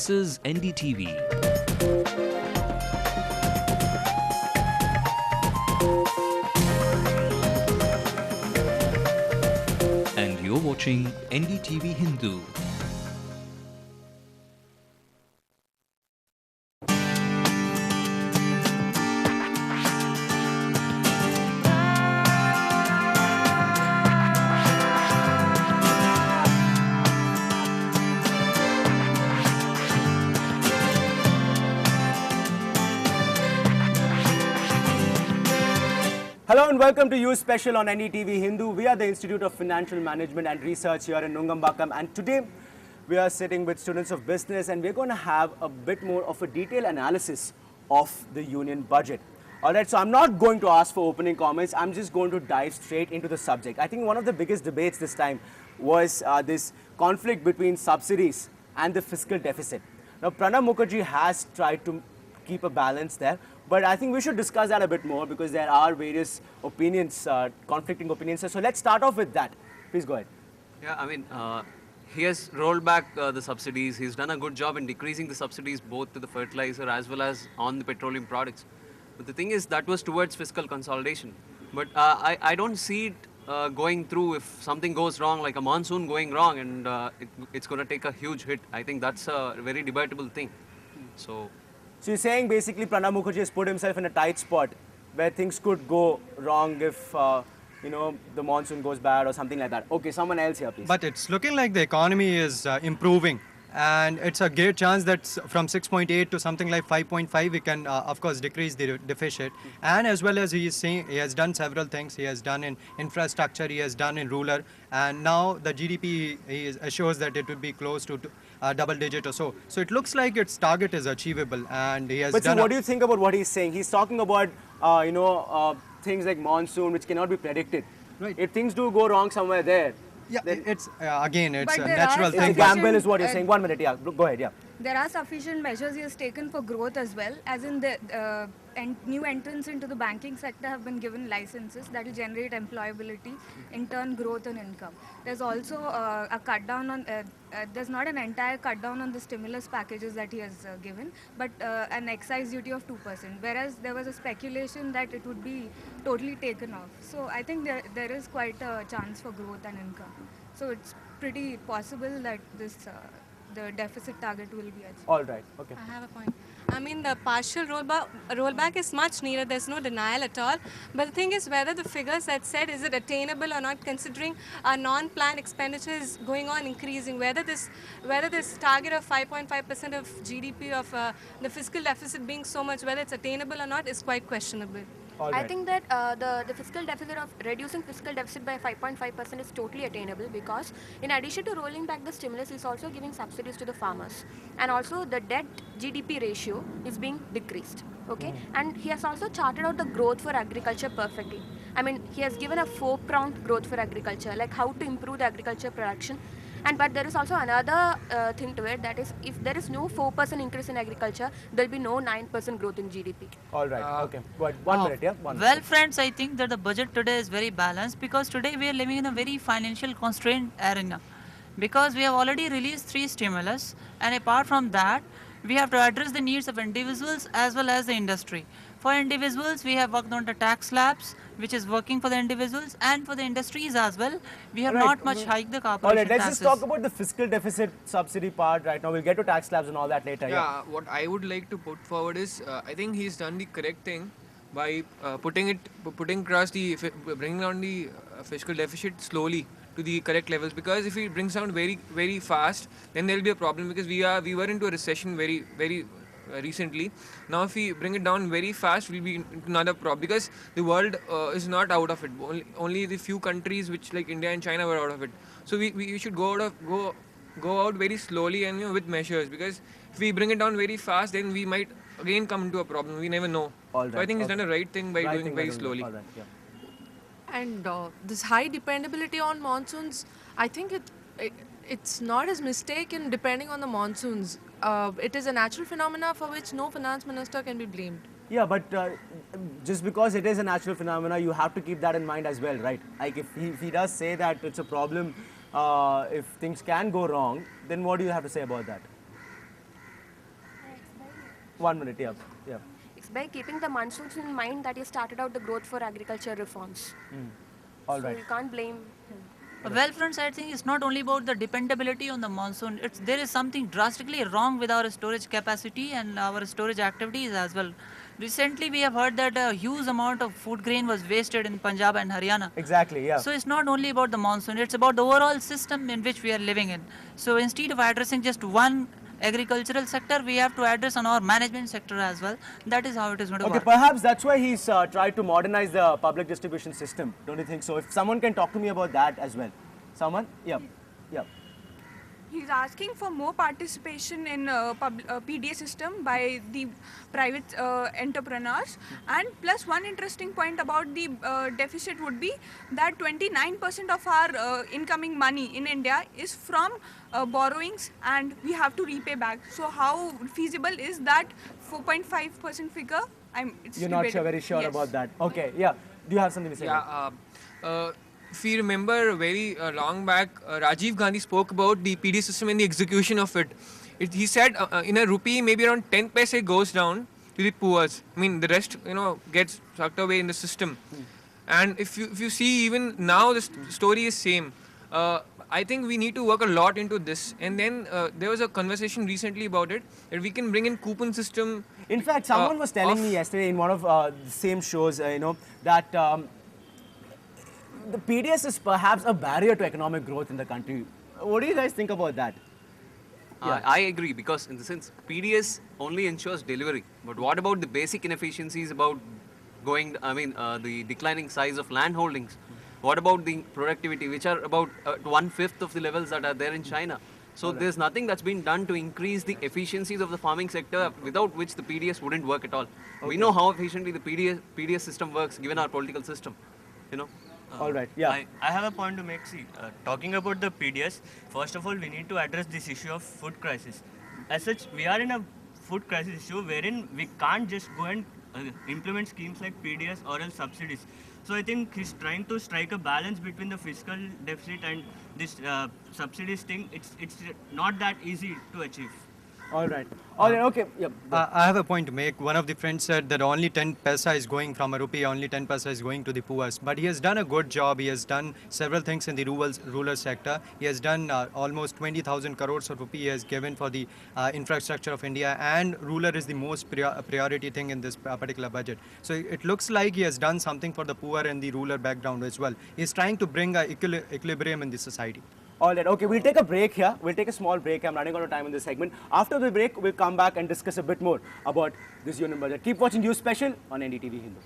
This is NDTV. And you're watching NDTV Hindu. Hello and welcome to You Special on NDTV Hindu. We are the Institute of Financial Management and Research here in Nungambakkam, and today we are sitting with students of business and we're going to have a bit more of a detailed analysis of the union budget. Alright, so I'm not going to ask for opening comments, I'm just going to dive straight into the subject. I think one of the biggest debates this time was this conflict between subsidies and the fiscal deficit. Now Pranab Mukherjee has tried to keep a balance there, but I think we should discuss that a bit more because there are various opinions, conflicting opinions. So let's start off with that. Please go ahead. Yeah, I mean, he has rolled back the subsidies. He's done a good job in decreasing the subsidies both to the fertilizer as well as on the petroleum products. But the thing is, that was towards fiscal consolidation. But I don't see it going through if something goes wrong, like a monsoon going wrong, and it's going to take a huge hit. I think that's a very debatable thing. So you're saying basically Pranab Mukherjee has put himself in a tight spot where things could go wrong if the monsoon goes bad or something like that. Okay, someone else here, please. But it's looking like the economy is improving, and it's a great chance that from 6.8 to something like 5.5 we can of course decrease the deficit. And as well as he is saying, he has done several things. He has done in infrastructure, he has done in rural, and now the GDP assures that it will be close to double digit or so. So it looks like its target is achievable, and he has but done. So what do you think about what he's saying? He's talking about things like monsoon which cannot be predicted. Right. If things do go wrong somewhere there, Yeah, it's again, it's But a there natural are it's a thing. gamble is what you're saying. 1 minute, yeah. Go ahead, yeah. There are sufficient measures he has taken for growth as well, as in the new entrants into the banking sector have been given licenses that will generate employability, in turn growth and income. There's also a cut down on, there's not an entire cut down on the stimulus packages that he has given, but an excise duty of 2%, whereas there was a speculation that it would be totally taken off. So I think there is quite a chance for growth and income. So it's pretty possible that the deficit target will be achieved. All right, okay. I have a point. I mean, the partial rollback is much needed. There's no denial at all. But the thing is whether the figures that said, is it attainable or not, considering our non-planned expenditure is going on increasing. Whether this target of 5.5% of GDP of the fiscal deficit being so much, whether it's attainable or not, is quite questionable. I think that the fiscal deficit of reducing fiscal deficit by 5.5% is totally attainable, because in addition to rolling back the stimulus, is also giving subsidies to the farmers, and also the debt GDP ratio is being decreased. Okay, and he has also charted out the growth for agriculture perfectly. I mean, he has given a 4-pronged growth for agriculture, like how to improve the agriculture production. But there is also another thing to it, that is, if there is no 4% increase in agriculture, there will be no 9% growth in GDP. All right, okay. Go ahead. 1 minute, yeah? Well, friends, I think that the budget today is very balanced, because today we are living in a very financial constrained arena. Because we have already released 3 stimulus, and apart from that, we have to address the needs of individuals as well as the industry. For individuals, we have worked on the tax slabs, which is working for the individuals, and for the industries as well. We have not much hiked the corporation All right, let's taxes. just talk about the fiscal deficit subsidy part right now. We'll get to tax slabs and all that later. Yeah, what I would like to put forward is, I think he's done the correct thing by bringing down the fiscal deficit slowly to the correct levels. Because if he brings down very, very fast, then there will be a problem, because we were into a recession very, very recently. Now if we bring it down very fast, we'll be into another problem, because the world is not out of it. Only the few countries which like India and China were out of it. So we should go out very slowly and with measures, because if we bring it down very fast, then we might again come into a problem. We never know. All right, so I think he's done the right thing by doing it very slowly. All right, yeah. And this high dependability on monsoons, I think it's not his mistake in depending on the monsoons. It is a natural phenomena for which no finance minister can be blamed. Yeah, but just because it is a natural phenomena, you have to keep that in mind as well, right? Like if he does say that it's a problem, if things can go wrong, then what do you have to say about that? 1 minute, yeah. Yeah. It's by keeping the monsoons in mind that he started out the growth for agriculture reforms. All So right. you can't blame him. Well, friends, I think it's not only about the dependability on the monsoon. There is something drastically wrong with our storage capacity and our storage activities as well. Recently, we have heard that a huge amount of food grain was wasted in Punjab and Haryana. Exactly, yeah. So it's not only about the monsoon, it's about the overall system in which we are living in. So instead of addressing just one agricultural sector, we have to address on our management sector as well. That is how it is going to Okay, work. perhaps that's why he's tried to modernize the public distribution system. Don't you think so? If someone can talk to me about that as well. Someone? Yeah. Yeah. He's asking for more participation in PDA system by the private entrepreneurs. And plus one interesting point about the deficit would be that 29% of our incoming money in India is from borrowings and we have to repay back. So how feasible is that 4.5% figure? You're not very sure Yes. about that. Okay, yeah. Do you have something to say? If you remember very long back, Rajiv Gandhi spoke about the PD system and the execution of it. He said in a rupee, maybe around 10 paise goes down to the poor. I mean, the rest, gets sucked away in the system. And if you see, even now the story is same. I think we need to work a lot into this. And then there was a conversation recently about it, that we can bring in coupon system. In fact, someone was telling me yesterday in one of the same shows, that the PDS is perhaps a barrier to economic growth in the country. What do you guys think about that? I agree, because in the sense, PDS only ensures delivery. But what about the basic inefficiencies about the declining size of land holdings? What about the productivity, which are about 1/5 of the levels that are there in China? So there's nothing that's been done to increase the efficiencies of the farming sector, without which the PDS wouldn't work at all. We know how efficiently the PDS system works, given our political system. All right, yeah. I have a point to make. See, talking about the PDS, first of all, we need to address this issue of food crisis. As such, we are in a food crisis issue wherein we can't just go and implement schemes like PDS or else subsidies. So I think he's trying to strike a balance between the fiscal deficit and this subsidies thing. It's not that easy to achieve. All right. All right, okay. Yeah. I have a point to make. One of the friends said that only 10 paisa is going from a rupee, only 10 paisa is going to the poor. But he has done a good job. He has done several things in the rural sector. He has done almost 20,000 crores of rupee he has given for the infrastructure of India, and rural is the most priority thing in this particular budget. So it looks like he has done something for the poor and the rural background as well. He is trying to bring a equilibrium in the society. All right, okay, we'll take a break here. We'll take a small break. I'm running out of time in this segment. After the break, we'll come back and discuss a bit more about this union budget. Keep watching News Special on NDTV Hindu.